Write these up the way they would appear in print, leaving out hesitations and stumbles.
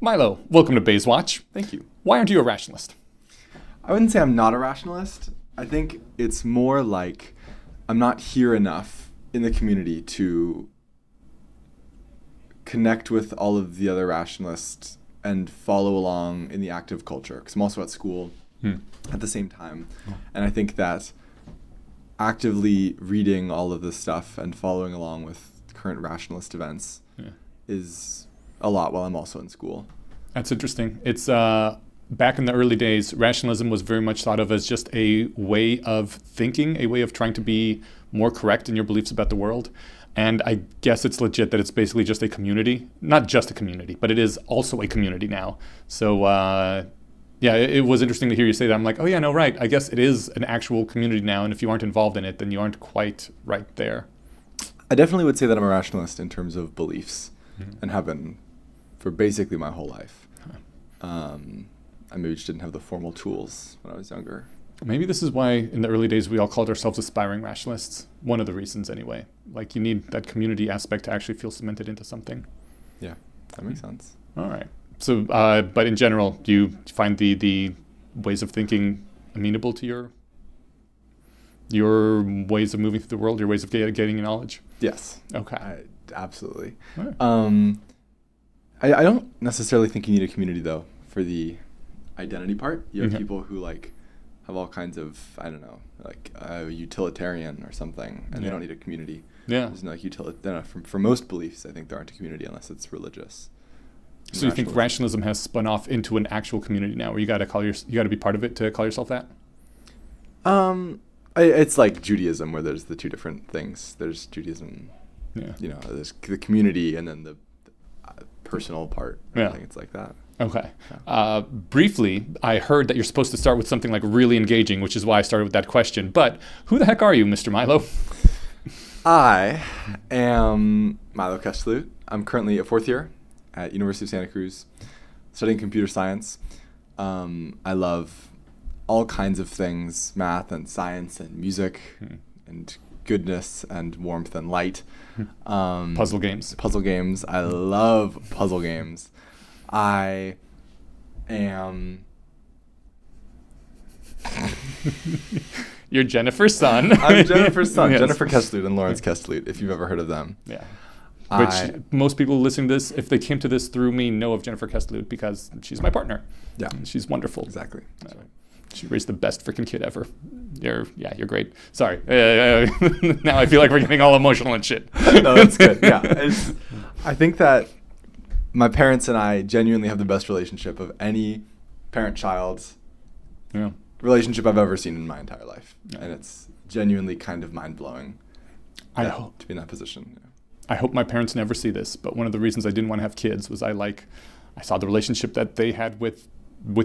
Milo, welcome to Bayes Watch. Thank you. Why aren't you a rationalist? I wouldn't say I'm not a rationalist. I think it's more like I'm not here enough in the community to connect with all of the other rationalists and follow along in the active culture. Because I'm also at school at the same time. And I think that actively reading all of this stuff and following along with current rationalist events is a lot while I'm also in school. That's interesting. It's back in the early days, rationalism was very much thought of as just a way of thinking, a way of trying to be more correct in your beliefs about the world. And I guess it's legit that it's basically just a community. Not just a community, but it is also a community now. So it was interesting to hear you say that. I'm like, oh yeah, no, right. I guess it is an actual community now. And if you aren't involved in it, then you aren't quite right there. I definitely would say that I'm a rationalist in terms of beliefs and have been for basically my whole life. I maybe just didn't have the formal tools when I was younger. Maybe this is why in the early days we all called ourselves aspiring rationalists. One of the reasons anyway. Like you need that community aspect to actually feel cemented into something. Yeah, that makes sense. All right. So, but in general, do you find the ways of thinking amenable to your ways of moving through the world, your ways of getting knowledge? Yes. Okay. Absolutely. Right. I don't necessarily think you need a community though for the identity part. You have people who like have all kinds of, I don't know, like a utilitarian or something, and they don't need a community. Yeah. There's no like utilitarian. For most beliefs, I think there aren't a community unless it's religious. So you think rationalism has spun off into an actual community now, where you got to be part of it to call yourself that? It's like Judaism, where there's the two different things. There's Judaism, there's the community, and then the personal part. I think it's like that. Okay. Briefly, I heard that you're supposed to start with something like really engaging, which is why I started with that question. But who the heck are you, Mr. Milo? I am Milo Kestlut. I'm currently a fourth year at University of Santa Cruz, studying computer science. I love all kinds of things, math and science and music and goodness and warmth and light. Puzzle games. I love puzzle games. I am... You're Jennifer's son. I'm Jennifer's son, Yes. Jennifer Kestlut and Lawrence Kestlut, if you've ever heard of them. Yeah. Which most people listening to this, if they came to this through me, know of Jennifer Kestlut because she's my partner. Yeah. And she's wonderful. Exactly. That's right. She raised the best freaking kid ever. You're great. Sorry. Now I feel like we're getting all emotional and shit. No, that's good. Yeah. I think that my parents and I genuinely have the best relationship of any parent-child relationship I've ever seen in my entire life. Yeah. And it's genuinely kind of mind-blowing to be in that position. Yeah. I hope my parents never see this, but one of the reasons I didn't want to have kids was I saw the relationship that they had with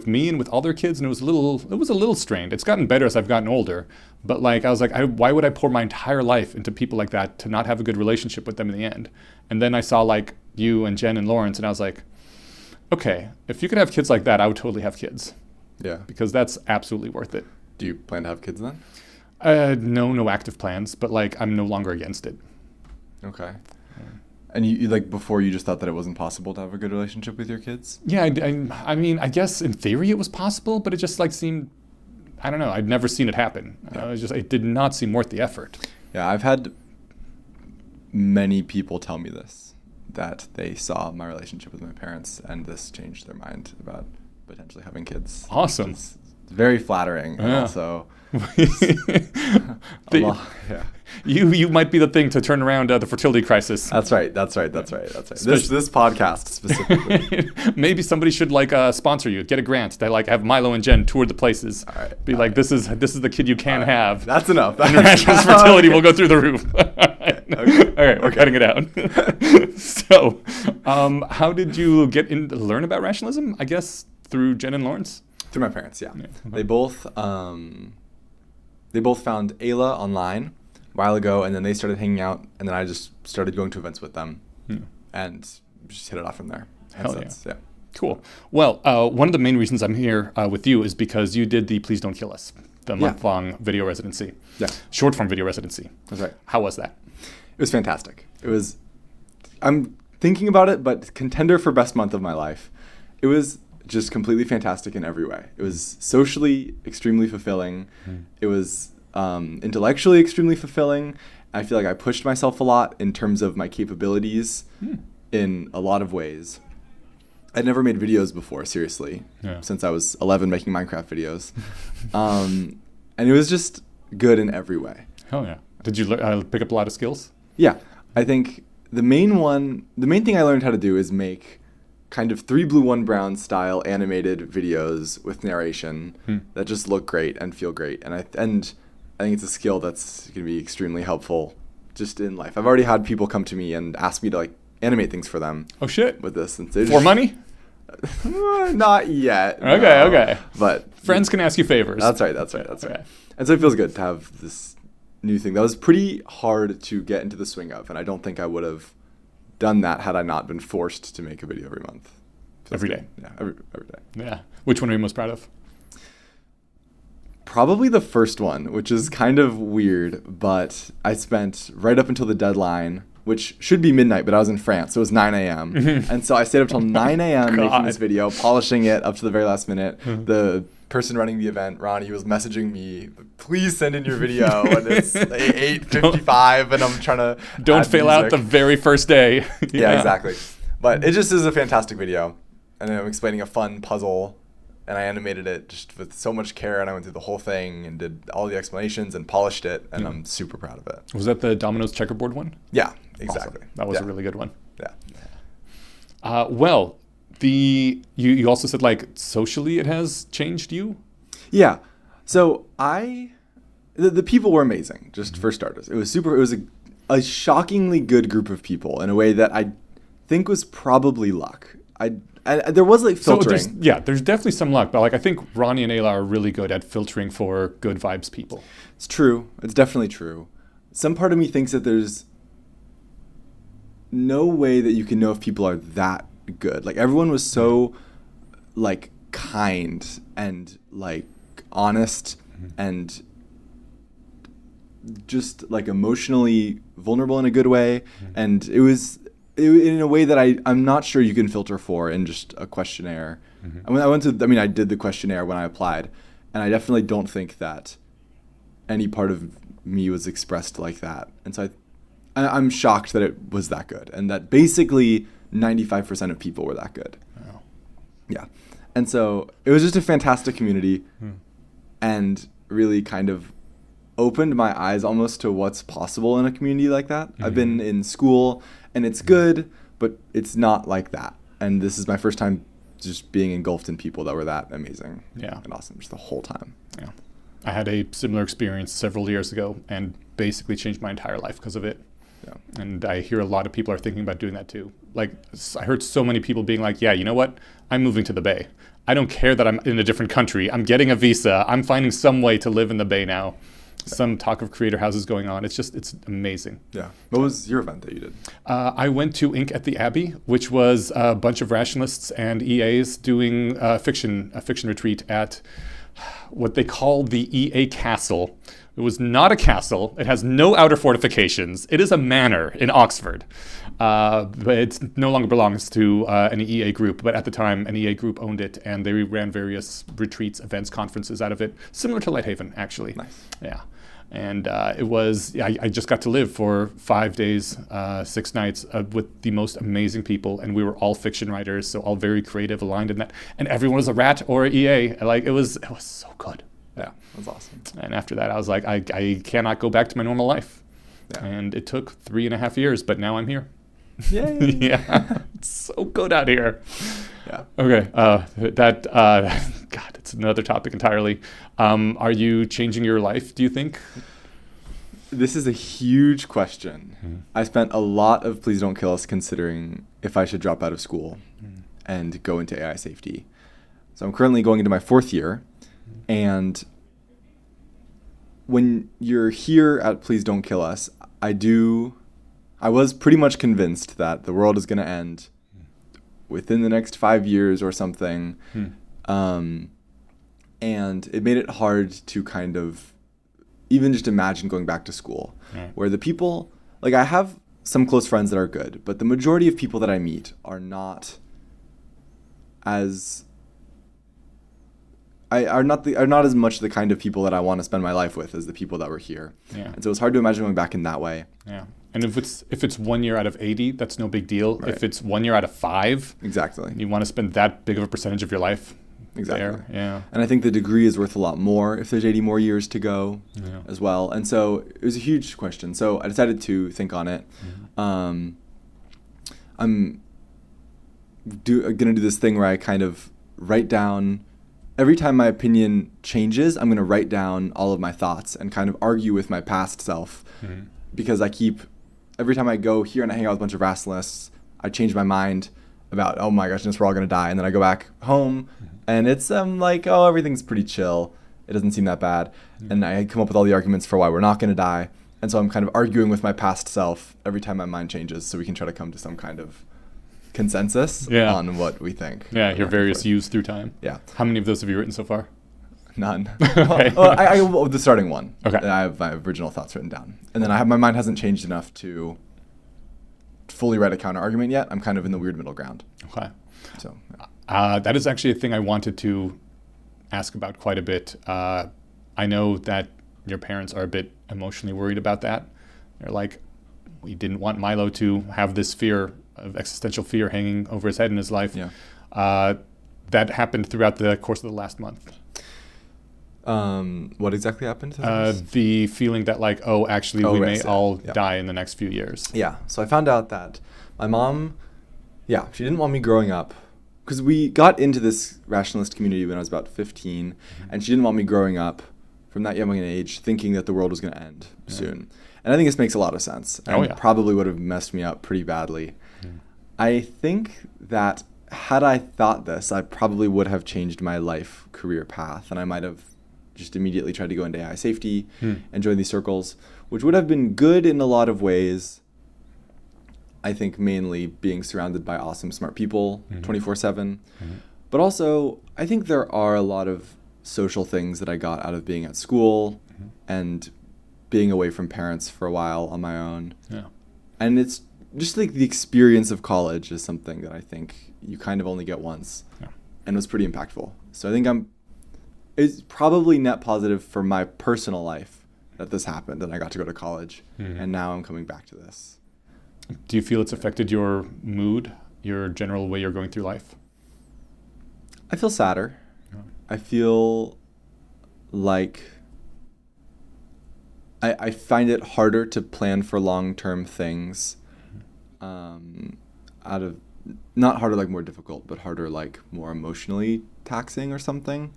me and with all their kids, and it was a little strained. It's gotten better as I've gotten older, but I was like, why would I pour my entire life into people like that to not have a good relationship with them in the end? And then I saw you and Jen and Lawrence, and I was like, okay, if you could have kids like that, I would totally have kids. Yeah. Because that's absolutely worth it. Do you plan to have kids then? No active plans, but I'm no longer against it. Okay. And you before you just thought that it wasn't possible to have a good relationship with your kids? Yeah, I mean, I guess in theory it was possible, but it just seemed, I don't know, I'd never seen it happen. Yeah. It did not seem worth the effort. Yeah, I've had many people tell me this, that they saw my relationship with my parents and this changed their mind about potentially having kids. Awesome. It's very flattering. And also... You might be the thing to turn around the fertility crisis. That's right. This podcast specifically. Maybe somebody should sponsor you. Get a grant. They have Milo and Jen tour the places. All right. This is the kid you can have. That's enough. And rationalist fertility will go through the roof. All right. We're cutting it out. So, how did you learn about rationalism? I guess through Jen and Lawrence. Through my parents, yeah. They both found Ayla online a while ago, and then they started hanging out, and then I just started going to events with them, and just hit it off from there. Hell yeah. Cool. Well, one of the main reasons I'm here with you is because you did the Please Don't Kill Us, the month-long video residency. Yeah. Short-form video residency. That's right. How was that? It was fantastic. I'm thinking about it, but contender for best month of my life. It was just completely fantastic in every way. It was socially extremely fulfilling. It was intellectually extremely fulfilling. I feel like I pushed myself a lot in terms of my capabilities in a lot of ways. I'd never made videos before, seriously, since I was 11 making Minecraft videos. And it was just good in every way. Hell yeah. Did you pick up a lot of skills? Yeah. I think the main thing I learned how to do is make kind of 3 Blue 1 Brown style animated videos with narration that just look great and feel great. And I think it's a skill that's going to be extremely helpful just in life. I've already had people come to me and ask me to like animate things for them. Oh shit. With this. And for money? Not yet. Okay. But friends can ask you favors. That's right. And so it feels good to have this new thing that was pretty hard to get into the swing of. And I don't think I would have done that had I not been forced to make a video every month. Every day. Yeah, every day. Yeah. Which one are you most proud of? Probably the first one, which is kind of weird, but I spent right up until the deadline, which should be midnight, but I was in France, so it was 9 a.m. And so I stayed up till 9 a.m. making this video, polishing it up to the very last minute. The person running the event, Ronnie, was messaging me, please send in your video, and it's 8:55, and I'm trying to don't fail music. out the very first day. Yeah, exactly. But it just is a fantastic video, and I'm explaining a fun puzzle, and I animated it just with so much care, and I went through the whole thing and did all the explanations and polished it, and I'm super proud of it. Was that the Domino's checkerboard one? Yeah, exactly. Awesome. That was a really good one. Yeah. Well, you also said like socially it has changed you? Yeah. So the people were amazing, just for starters. It was a shockingly good group of people in a way that I think was probably luck. There was like filtering. So there's definitely some luck, but like I think Ronnie and Ayla are really good at filtering for good vibes people. It's true. It's definitely true. Some part of me thinks that there's no way that you can know if people are that good. Like everyone was so like kind and like honest and just like emotionally vulnerable in a good way, and it was in a way that I'm not sure you can filter for in just a questionnaire. I did the questionnaire when I applied, and I definitely don't think that any part of me was expressed like that. And so I'm shocked that it was that good, and that basically 95% of people were that good. Wow. Yeah. And so it was just a fantastic community and really kind of opened my eyes almost to what's possible in a community like that. I've been in school and it's good, but it's not like that. And this is my first time just being engulfed in people that were that amazing and awesome just the whole time. Yeah. I had a similar experience several years ago and basically changed my entire life because of it. Yeah. And I hear a lot of people are thinking about doing that too. Like I heard so many people being like, yeah, you know what? I'm moving to the Bay. I don't care that I'm in a different country. I'm getting a visa. I'm finding some way to live in the Bay now. Some talk of creator houses going on. It's amazing. Yeah. What was your event that you did? I went to Ink at the Abbey, which was a bunch of rationalists and EAs doing a fiction retreat at what they call the EA Castle. It was not a castle. It has no outer fortifications. It is a manor in Oxford. But it no longer belongs to an EA group. But at the time, an EA group owned it, and they ran various retreats, events, conferences out of it, similar to Lighthaven, actually. Nice. Yeah. And it was, I just got to live for 5 days, 6 nights with the most amazing people. And we were all fiction writers, so all very creative, aligned in that. And everyone was a rat or an EA. Like, it was so good. Yeah, that's awesome. And after that, I was like, I cannot go back to my normal life. Yeah. And it took 3.5 years, but now I'm here. Yay! Yeah, it's so good out here. Yeah. Okay. God, it's another topic entirely. Are you changing your life, do you think? This is a huge question. I spent a lot of Please Don't Kill Us considering if I should drop out of school and go into AI safety. So I'm currently going into my 4th year. And when you're here at Please Don't Kill Us, I was pretty much convinced that the world is going to end within the next 5 years or something. And it made it hard to kind of even just imagine going back to school, where the people, like I have some close friends that are good, but the majority of people that I meet are not as are not as much the kind of people that I want to spend my life with as the people that were here. Yeah. And so it's hard to imagine going back in that way. Yeah. And if it's 1 year out of 80, that's no big deal. Right. If it's 1 year out of 5, exactly, you want to spend that big of a percentage of your life exactly there. Yeah. And I think the degree is worth a lot more if there's 80 more years to go as well. And so it was a huge question. So I decided to think on it. I'm going to do this thing where I kind of write down, every time my opinion changes, I'm going to write down all of my thoughts and kind of argue with my past self. Because every time I go here and I hang out with a bunch of rationalists, I change my mind about, oh my gosh, we're all going to die. And then I go back home and it's like, oh, everything's pretty chill. It doesn't seem that bad. And I come up with all the arguments for why we're not going to die. And so I'm kind of arguing with my past self every time my mind changes, so we can try to come to some kind of consensus on what we think. Yeah, your various views through time. Yeah. How many of those have you written so far? None. Okay. Well, the starting one. Okay. I have my original thoughts written down. And then my mind hasn't changed enough to fully write a counter argument yet. I'm kind of in the weird middle ground. Okay. So that is actually a thing I wanted to ask about quite a bit. I know that your parents are a bit emotionally worried about that. They're like, we didn't want Milo to have this fear of existential fear hanging over his head in his life. Yeah. That happened throughout the course of the last month. What exactly happened? The feeling that like, we may all die in the next few years. Yeah. So I found out that my mom, she didn't want me growing up, because we got into this rationalist community when I was about 15, and she didn't want me growing up from that young an age thinking that the world was going to end soon. And I think this makes a lot of sense. And probably would have messed me up pretty badly. I think that had I thought this, I probably would have changed my life career path, and I might have just immediately tried to go into AI safety and join these circles, which would have been good in a lot of ways. I think mainly being surrounded by awesome, smart people 24/7. But also, I think there are a lot of social things that I got out of being at school and being away from parents for a while on my own. Yeah. And it's just like the experience of college is something that I think you kind of only get once. Yeah. And it was pretty impactful. So I think it's probably net positive for my personal life that this happened and I got to go to college. And now I'm coming back to this. Do you feel it's affected your mood, your general way you're going through life? I feel sadder. I feel like I find it harder to plan for long-term things out of, not harder like more difficult, but harder like more emotionally taxing or something.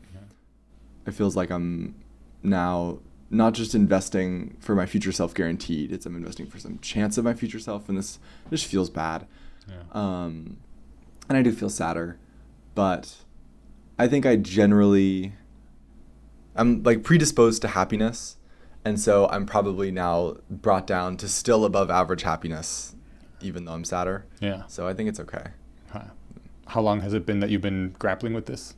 It feels like I'm now not just investing for my future self guaranteed, it's I'm investing for some chance of my future self, and this just feels bad. And I do feel sadder, but I think I'm like predisposed to happiness, and so I'm probably now brought down to still above average happiness, even though I'm sadder. Yeah. So I think it's okay. How long has it been that you've been grappling with this?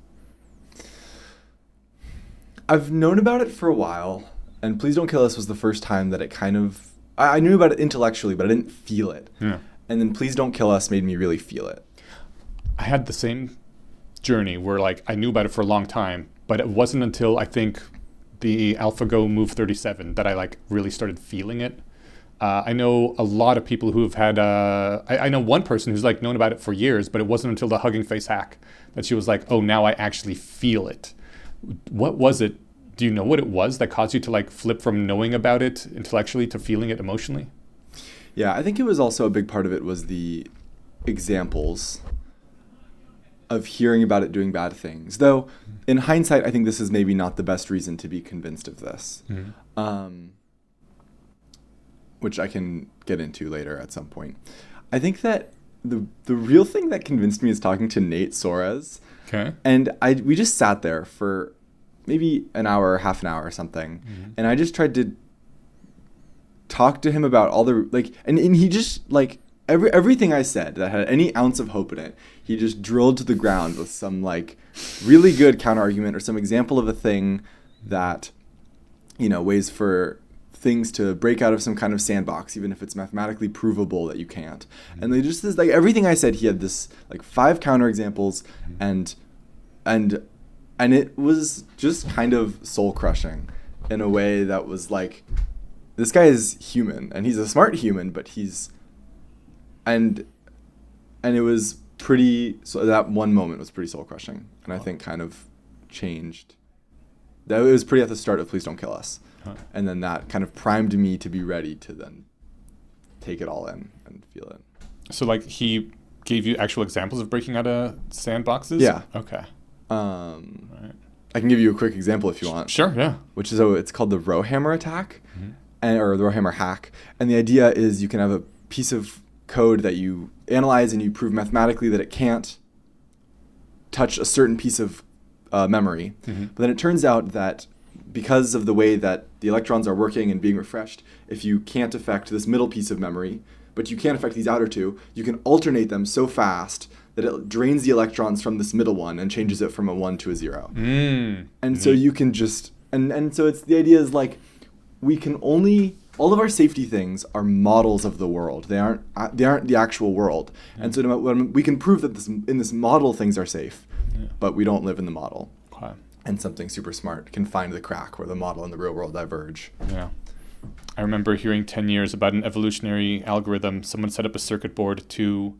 I've known about it for a while, and Please Don't Kill Us was the first time that it kind of, I knew about it intellectually, but I didn't feel it. Yeah. And then Please Don't Kill Us made me really feel it. I had the same journey where like I knew about it for a long time, but it wasn't until I think the AlphaGo Move 37 that I like really started feeling it. I know a lot of people who have had, I know one person who's like known about it for years, but it wasn't until the Hugging Face hack that she was like, oh, now I actually feel it. What was it? Do you know what it was that caused you to like flip from knowing about it intellectually to feeling it emotionally? Yeah, I think it was also a big part of it was the examples of hearing about it doing bad things. Though, in hindsight, I think this is maybe not the best reason to be convinced of this, which I can get into later at some point. I think that the real thing that convinced me is talking to Nate Soares. Okay. And we just sat there for maybe an hour, half an hour or something, and I just tried to talk to him about all the, like, and he just, like, everything I said that had any ounce of hope in it, he just drilled to the ground with some, like, really good counter argument or some example of a thing that, you know, ways for things to break out of some kind of sandbox, even if it's mathematically provable that you can't. And they just this, like everything I said, he had this like 5 counterexamples, and it was just kind of soul crushing in a way that was like, this guy is human and he's a smart human, but he's and it was pretty, so that one moment was pretty soul crushing, and I think kind of changed. That it was pretty at the start of Please Don't Kill Us. And then that kind of primed me to be ready to then take it all in and feel it. So like he gave you actual examples of breaking out of sandboxes? Yeah. Okay. Right. I can give you a quick example if you want. Sure, yeah. Which is, it's called the Rowhammer attack, or the Rowhammer hack. And the idea is you can have a piece of code that you analyze and you prove mathematically that it can't touch a certain piece of memory. But then it turns out that because of the way that the electrons are working and being refreshed, if you can't affect this middle piece of memory, but you can affect these outer two, you can alternate them so fast that it drains the electrons from this middle one and changes it from a 1 to a 0. And so you can just, and so it's, the idea is like, we can only, all of our safety things are models of the world. They aren't the actual world. And so we can prove that in this model things are safe, but we don't live in the model. Okay. And something super smart can find the crack where the model and the real world diverge. Yeah. I remember hearing 10 years about an evolutionary algorithm. Someone set up a circuit board to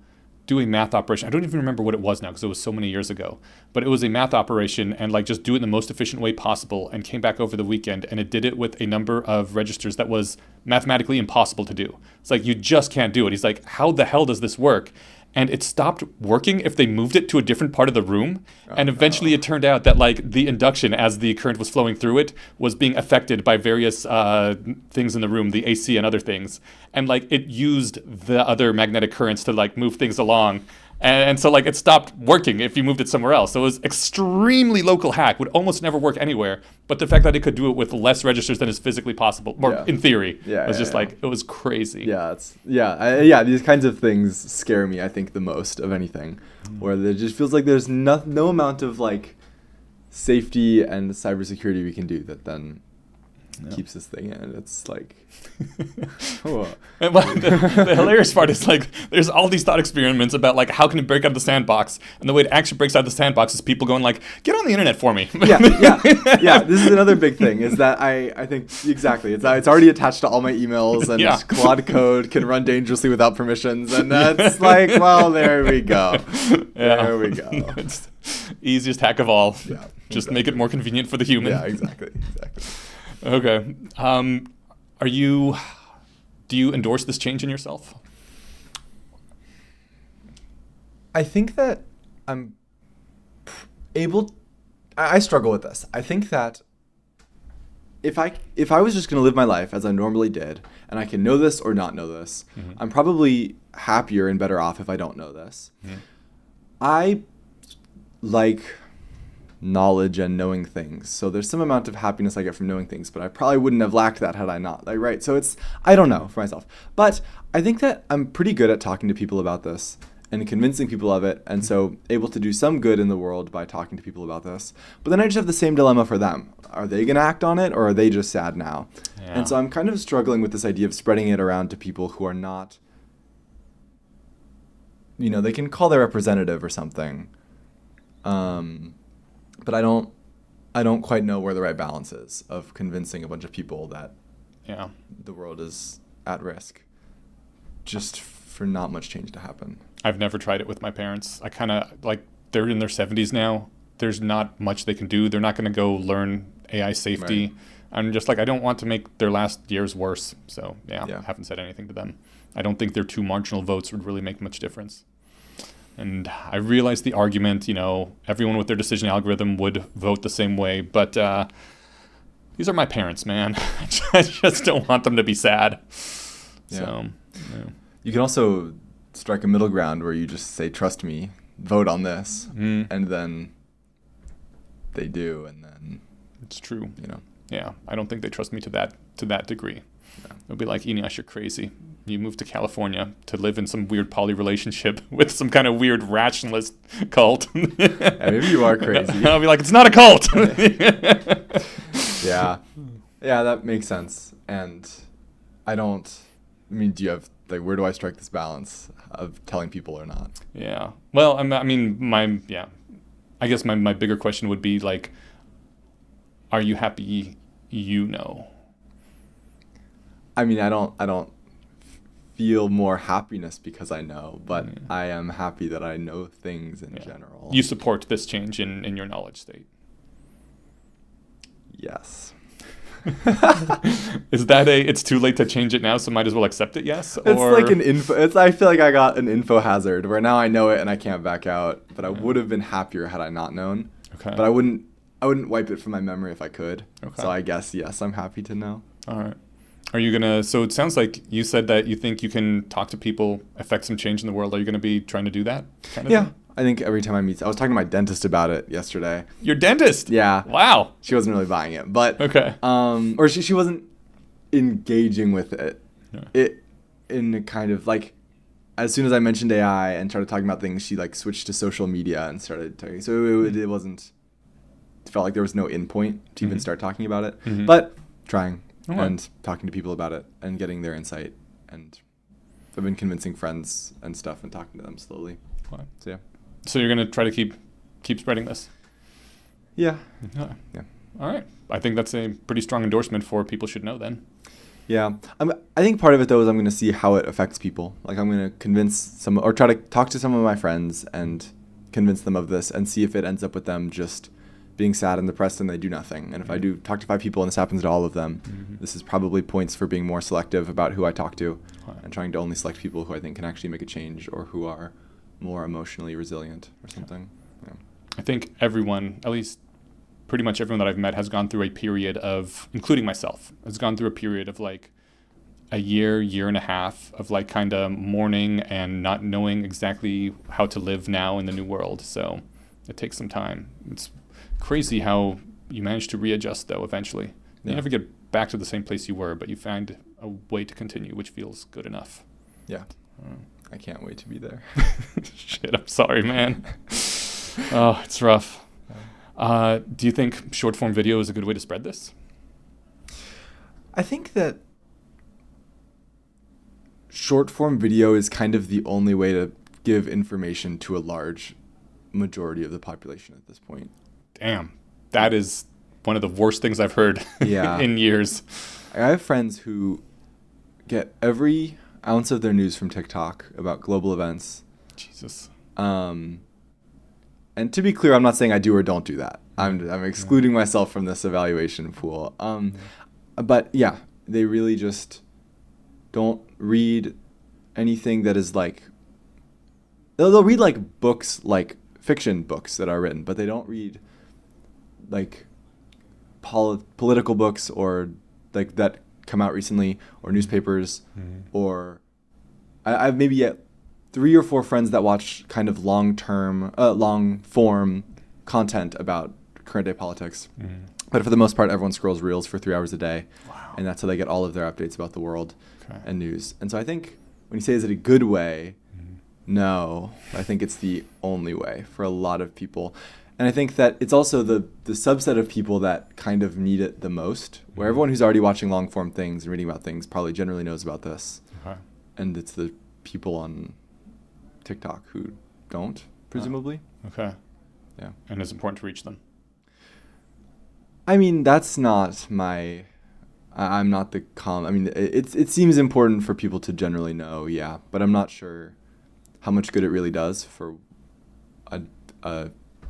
do a math operation. I don't even remember what it was now because it was so many years ago. But it was a math operation and like just do it in the most efficient way possible, and came back over the weekend and it did it with a number of registers that was mathematically impossible to do. It's like, you just can't do it. He's like, how the hell does this work? And it stopped working if they moved it to a different part of the room. And eventually it turned out that like the induction as the current was flowing through it was being affected by various things in the room, the AC and other things. And like it used the other magnetic currents to like move things along. And so like it stopped working if you moved it somewhere else. So it was extremely local hack, would almost never work anywhere. But the fact that it could do it with less registers than is physically possible, or in theory, was just like, it was crazy. These kinds of things scare me, I think, the most of anything, where it just feels like there's no amount of like safety and cybersecurity we can do that then keeps this thing in. It's like, the hilarious part is like there's all these thought experiments about like how can it break out of the sandbox, and the way it actually breaks out of the sandbox is people going like, get on the internet for me. This is another big thing, is that I think exactly it's already attached to all my emails, and Claude code can run dangerously without permissions, and that's like, well, there we go. There we go. It's easiest hack of all. Just make it more convenient for the human. Exactly. Okay. Do you endorse this change in yourself? I think that I struggle with this. I think that if I was just going to live my life as I normally did, and I can know this or not know this, I'm probably happier and better off if I don't know this. I like knowledge and knowing things, so there's some amount of happiness I get from knowing things, but I probably wouldn't have lacked that had I not, like, right? So I don't know for myself, but I think that I'm pretty good at talking to people about this and convincing people of it, and so able to do some good in the world by talking to people about this. But then I just have the same dilemma for them. Are they going to act on it, or are they just sad now? And so I'm kind of struggling with this idea of spreading it around to people who are not, they can call their representative or something, but I don't quite know where the right balance is of convincing a bunch of people that the world is at risk just for not much change to happen. I've never tried it with my parents. I kind of, like, they're in their 70s now. There's not much they can do. They're not going to go learn AI safety. Right. I'm just like, I don't want to make their last years worse. So, I haven't said anything to them. I don't think their 2 marginal votes would really make much difference. And I realize the argument, everyone with their decision algorithm would vote the same way. But these are my parents, man. I just don't want them to be sad. So, You can also strike a middle ground where you just say, trust me, vote on this. And then they do, and then it's true. I don't think they trust me to that degree. They'll be like, Eneasz, you're crazy. You moved to California to live in some weird poly relationship with some kind of weird rationalist cult. Maybe you are crazy. I'll be like, it's not a cult. Yeah, that makes sense. And I don't. I mean, do you have like where do I strike this balance of telling people or not? Yeah. Well, I mean, I guess my bigger question would be like, are you happy you know? I mean, I don't feel more happiness because I know, but I am happy that I know things in general. You support this change in your knowledge state. Yes. Is that it's too late to change it now, so might as well accept it, yes? It's like an info. I feel like I got an info hazard where now I know it and I can't back out. But I would have been happier had I not known. Okay. But I wouldn't wipe it from my memory if I could. Okay. So I guess yes, I'm happy to know. All right. Are you gonna? So it sounds like you said that you think you can talk to people, affect some change in the world. Are you gonna be trying to do that? Kind of thing? I think every time I was talking to my dentist about it yesterday. Your dentist? Yeah. Wow. She wasn't really buying it, but okay. Or she wasn't engaging with it. Yeah. It in kind of like, as soon as I mentioned AI and started talking about things, she like switched to social media and started talking. So it wasn't. It felt like there was no end point to even start talking about it, but trying and talking to people about it and getting their insight, and I've been convincing friends and stuff and talking to them slowly. Okay. So yeah. So you're gonna try to keep spreading this. Yeah. Yeah. Yeah. All right. I think that's a pretty strong endorsement for people should know then. Yeah. I think part of it though is I'm going to see how it affects people. Like I'm going to convince some or try to talk to some of my friends and convince them of this and see if it ends up with them just being sad and depressed and they do nothing. And if I do talk to 5 people and this happens to all of them, this is probably points for being more selective about who I talk to and trying to only select people who I think can actually make a change or who are more emotionally resilient or something. Yeah. I think everyone, at least pretty much everyone that I've met, has gone through a period of, including myself, has gone through a period of like a year and a half of like kind of mourning and not knowing exactly how to live now in the new world. So it takes some time. It's crazy how you manage to readjust though eventually. Yeah. You never get back to the same place you were, but you find a way to continue, which feels good enough. Yeah. I can't wait to be there. Shit, I'm sorry, man. Oh, it's rough. Do you think short form video is a good way to spread this? I think that short form video is kind of the only way to give information to a large majority of the population at this point. Damn. That is one of the worst things I've heard in years. I have friends who get every ounce of their news from TikTok about global events. Jesus. And to be clear, I'm not saying I do or don't do that. I'm excluding myself from this evaluation pool. But yeah, they really just don't read anything that is like. They'll read like books, like fiction books that are written, but they don't read like political books or like that come out recently or newspapers or I've maybe yet 3 or 4 friends that watch kind of long form content about current day politics. But for the most part, everyone scrolls reels for 3 hours a day. Wow. And that's how they get all of their updates about the world and news. And so I think when you say, is it a good way? No, I think it's the only way for a lot of people. And I think that it's also the subset of people that kind of need it the most, where everyone who's already watching long form things and reading about things probably generally knows about this. Okay. And it's the people on TikTok who don't, presumably. Okay. Yeah. And it's important to reach them. I mean, that's not my... I'm not the I mean, it seems important for people to generally know, yeah. But I'm not sure how much good it really does for a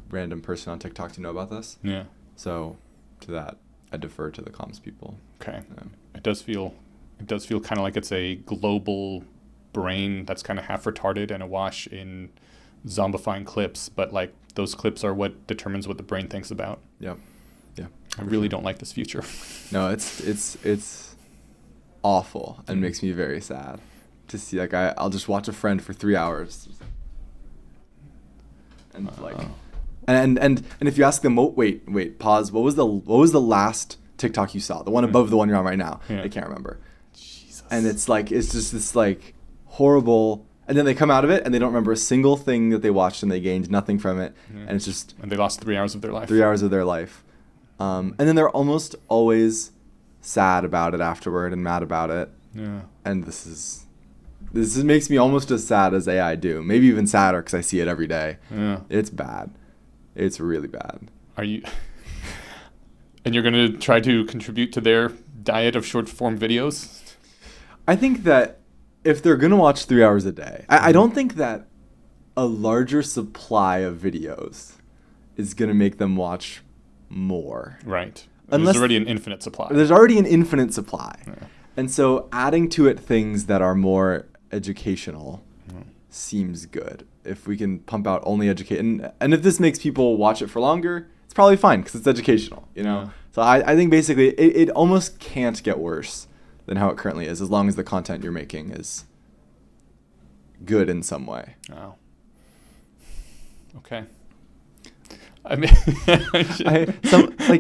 random person on TikTok to know about this. Yeah. So to that, I defer to the comms people. Okay. It does feel kind of like it's a global brain that's kind of half retarded and awash in zombifying clips, but like those clips are what determines what the brain thinks about. Yep. Yeah. I really don't like this future. No, it's awful and makes me very sad to see. Like I'll just watch a friend for 3 hours, and like, and if you ask them, wait, pause. What was the last TikTok you saw? The one above the one you're on right now. Yeah. I can't remember. Jesus. And it's like it's just this like horrible. And then they come out of it and they don't remember a single thing that they watched and they gained nothing from it. Yeah. And it's just... And they lost 3 hours of their life. 3 hours of their life. And then they're almost always sad about it afterward and mad about it. Yeah. And this makes me almost as sad as AI do. Maybe even sadder because I see it every day. Yeah. It's bad. It's really bad. Are you? And you're going to try to contribute to their diet of short form videos? I think that if they're going to watch 3 hours a day, I don't think that a larger supply of videos is going to make them watch more. Right. Unless there's already an infinite supply. There's already an infinite supply. Yeah. And so adding to it things that are more educational seems good. If we can pump out only educate, and if this makes people watch it for longer, it's probably fine because it's educational, you know? Yeah. So I think basically it almost can't get worse than how it currently is, as long as the content you're making is good in some way. Oh. Okay. I mean,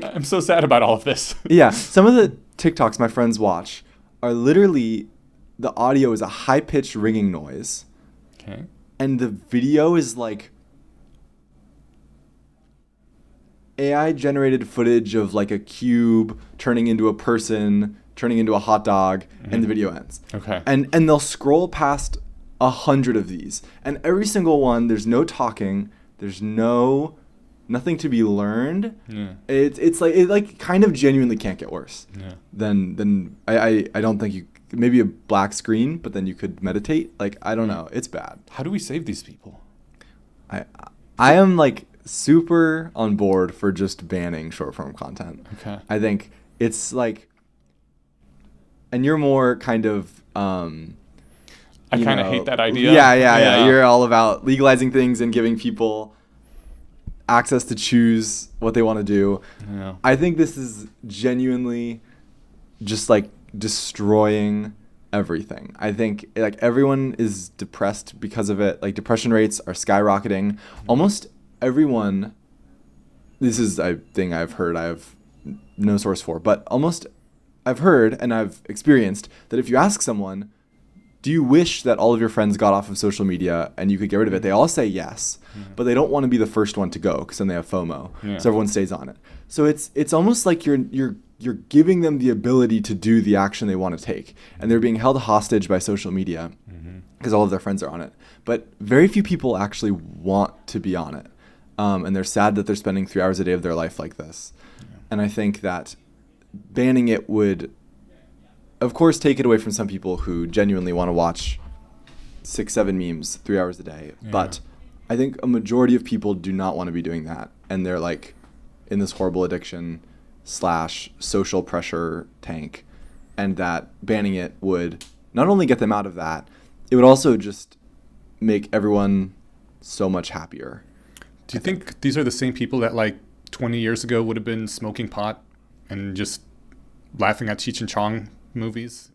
I'm so sad about all of this. Yeah, some of the TikToks my friends watch are literally, the audio is a high-pitched ringing noise. Okay. And the video is like AI-generated footage of like a cube turning into a person, turning into a hot dog, and the video ends. Okay. And they'll scroll past 100 of these. And every single one, there's no talking, there's nothing to be learned. Yeah. It's like, it like kind of genuinely can't get worse. Yeah. Then I don't think you, maybe a black screen, but then you could meditate. Like, I don't know. It's bad. How do we save these people? I am like super on board for just banning short form content. Okay. I think it's like, and you're more kind of, I kind of hate that idea. Yeah. You're all about legalizing things and giving people access to choose what they want to do. Yeah. I think this is genuinely just like destroying everything. I think like everyone is depressed because of it. Like depression rates are skyrocketing. Almost everyone, this is a thing I've heard, I have no source for, but almost I've heard and I've experienced that if you ask someone, do you wish that all of your friends got off of social media and you could get rid of it? They all say yes, but they don't want to be the first one to go because then they have FOMO. Yeah. So everyone stays on it. So it's almost like you're giving them the ability to do the action they want to take, and they're being held hostage by social media because all of their friends are on it. But very few people actually want to be on it, and they're sad that they're spending 3 hours a day of their life like this. Yeah. And I think that banning it would, of course, take it away from some people who genuinely want to watch 6-7 memes 3 hours a day. Yeah. But I think a majority of people do not want to be doing that, and they're like in this horrible addiction / social pressure tank, and that banning it would not only get them out of that, it would also just make everyone so much happier. Do you think these are the same people that like 20 years ago would have been smoking pot and just laughing at Cheech and Chong movies?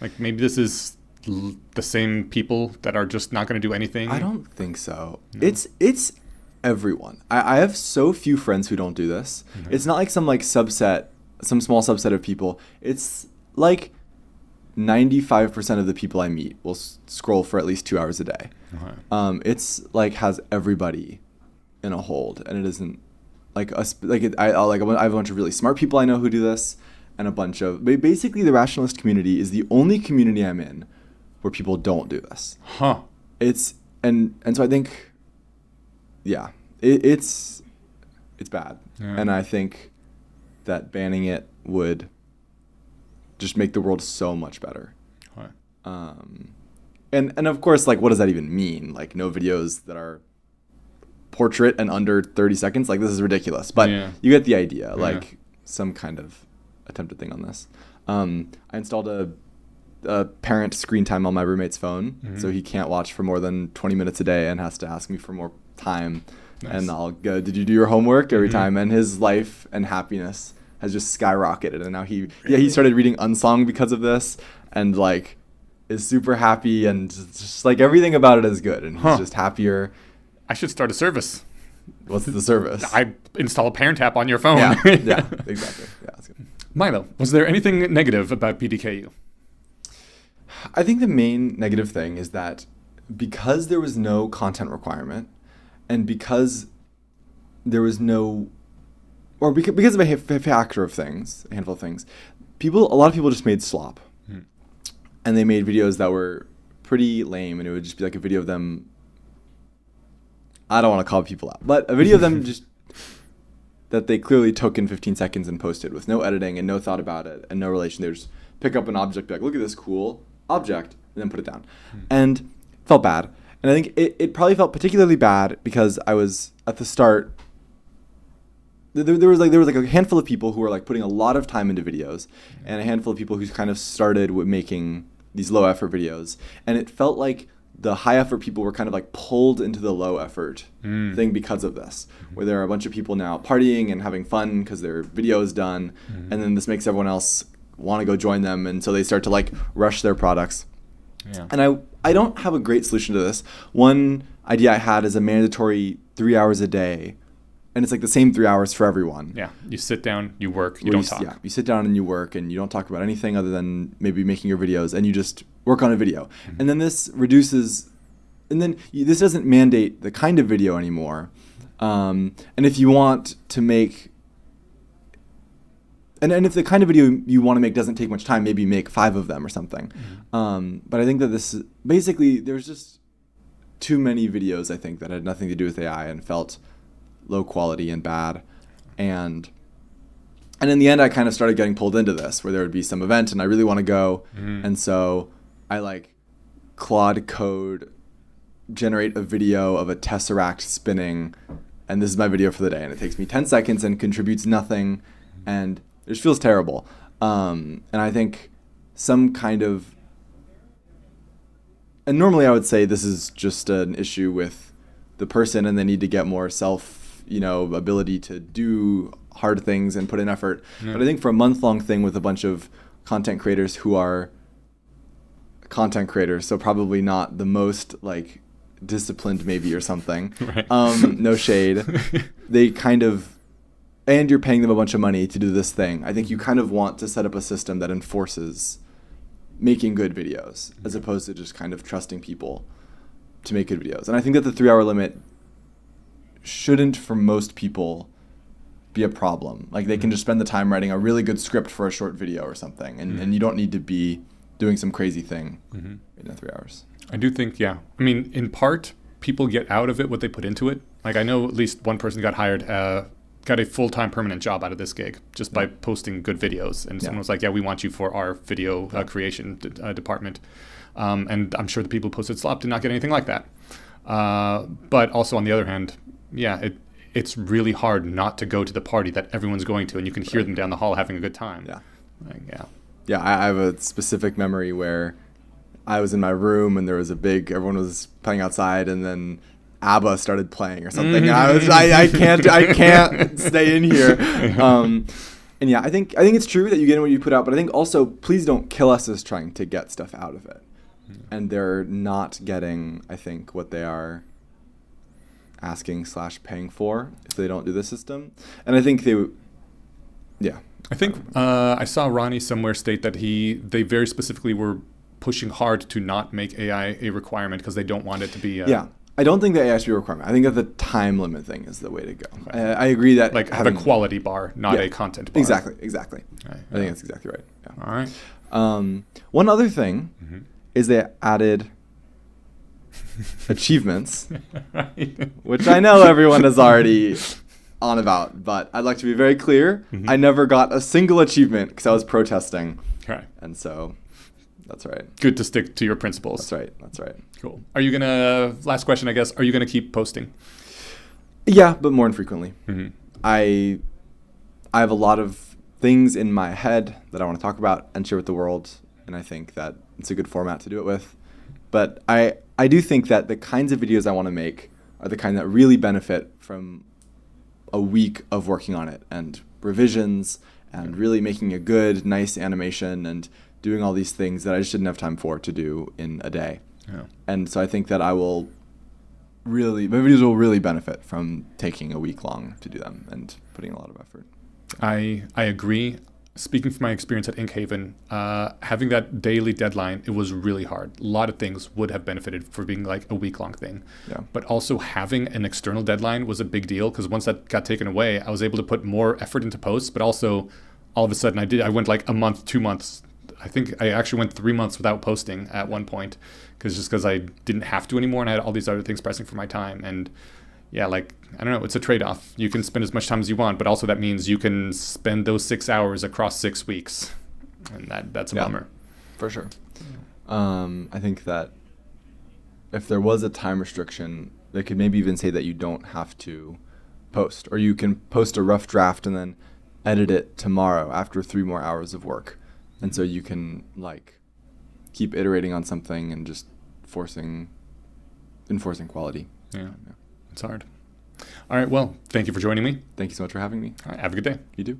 Like maybe this is the same people that are just not going to do anything? I don't think so. No. It's everyone. I have so few friends who don't do this. Mm-hmm. It's not like some small subset of people. It's like 95% of the people I meet will scroll for at least 2 hours a day. Uh-huh. It's like has everybody in a hold, and it isn't like us. I have a bunch of really smart people I know who do this, and a bunch of basically the rationalist community is the only community I'm in where people don't do this. Huh. It's and so I think, yeah, it's bad, yeah. And I think that banning it would just make the world so much better. Huh. And of course, like, what does that even mean? Like, no videos that are portrait and under 30 seconds? Like, this is ridiculous. But yeah. You get the idea. Yeah. Like, some kind of attempted thing on this. I installed a parent screen time on my roommate's phone, so he can't watch for more than 20 minutes a day and has to ask me for more time. Nice. And I'll go, did you do your homework every time? And his life and happiness has just skyrocketed. And now he started reading Unsung because of this, and like is super happy, and just like everything about it is good, and he's just happier. I should start a service. What's the service? I install a parent app on your phone. Yeah, exactly. Yeah, that's good. Milo, was there anything negative about PDKU? I think the main negative thing is that because there was no content requirement, and because there was no, or because of a handful of things, a lot of people just made slop. Mm. And they made videos that were pretty lame, and it would just be like a video of them. I don't want to call people out, but a video of them just that they clearly took in 15 seconds and posted with no editing and no thought about it and no relation. They just pick up an object, be like, look at this cool object, and then put it down. And felt bad. And I think it probably felt particularly bad because I was at the start. There was like a handful of people who were like putting a lot of time into videos, and a handful of people who kind of started with making these low effort videos. And it felt like the high effort people were kind of like pulled into the low effort thing because of this, where there are a bunch of people now partying and having fun because their video is done, and then this makes everyone else want to go join them, and so they start to like rush their products. Yeah. And I don't have a great solution to this. One idea I had is a mandatory 3 hours a day, and it's like the same 3 hours for everyone. Yeah, you sit down, you work, you don't talk. Yeah, you sit down and you work, and you don't talk about anything other than maybe making your videos, and you just work on a video. And then this reduces, and then this doesn't mandate the kind of video anymore. And if you want to make, and if the kind of video you want to make doesn't take much time, maybe make 5 of them or something. But I think that this, basically, there's just too many videos, I think, that had nothing to do with AI and felt low quality and bad. And in the end, I kind of started getting pulled into this, where there would be some event and I really want to go. And so I like Claude code, generate a video of a tesseract spinning, and this is my video for the day. And it takes me 10 seconds and contributes nothing, and it just feels terrible. And I think some kind of, and normally I would say this is just an issue with the person, and they need to get more ability to do hard things and put in effort. But I think for a month-long thing with a bunch of content creators who are content creators, so probably not the most like disciplined maybe or something, Right. No shade, they kind of, and you're paying them a bunch of money to do this thing. I think you kind of want to set up a system that enforces making good videos as opposed to just kind of trusting people to make good videos. And I think that the 3 hour limit shouldn't, for most people, be a problem. Like they can just spend the time writing a really good script for a short video or something, and you don't need to be doing some crazy thing in 3 hours. I do think, yeah. I mean, in part, people get out of it what they put into it. Like I know at least one person got hired, got a full-time permanent job out of this gig just by posting good videos. And someone was like, yeah, we want you for our video creation department. And I'm sure the people who posted slop did not get anything like that. But also on the other hand, yeah, it's really hard not to go to the party that everyone's going to, and you can hear them down the hall having a good time. Yeah. Yeah. I have a specific memory where I was in my room and there was everyone was playing outside, and then ABBA started playing or something. And I can't stay in here. And yeah, I think it's true that you get in what you put out, but I think also PlzDontKillUs is trying to get stuff out of it. And they're not getting, I think, what they are asking / paying for if they don't do the system. And I think I think I saw Ronnie somewhere state that they very specifically were pushing hard to not make AI a requirement because they don't want it to be. I don't think that AI should be a requirement. I think that the time limit thing is the way to go. Okay. I agree that like have a quality bar, not a content bar. Exactly. Right. I think that's exactly right. Yeah. All right. One other thing is they added achievements, Right. which I know everyone is already on about, but I'd like to be very clear. I never got a single achievement because I was protesting. Okay. And so that's right. Good to stick to your principles. That's right. Cool. Are you last question, I guess, are you going to keep posting? Yeah, but more infrequently. I have a lot of things in my head that I want to talk about and share with the world, and I think that it's a good format to do it with. But I do think that the kinds of videos I want to make are the kind that really benefit from a week of working on it and revisions and really making a good, nice animation and doing all these things that I just didn't have time to do in a day. Yeah. And so I think that my videos will really benefit from taking a week long to do them and putting a lot of effort. I agree. Speaking from my experience at Inkhaven, having that daily deadline, it was really hard. A lot of things would have benefited for being like a week-long thing. Yeah. But also having an external deadline was a big deal because once that got taken away, I was able to put more effort into posts, but also all of a sudden I went like a month, 2 months. I think I actually went 3 months without posting at one point because I didn't have to anymore and I had all these other things pressing for my time. And yeah, like, I don't know, it's a trade-off. You can spend as much time as you want, but also that means you can spend those 6 hours across 6 weeks. And that's a bummer. For sure. I think that if there was a time restriction, they could maybe even say that you don't have to post, or you can post a rough draft and then edit it tomorrow after 3 more hours of work. And so you can like keep iterating on something and just enforcing quality. Yeah. It's hard. All right. Well, thank you for joining me. Thank you so much for having me. All right, have a good day. You too.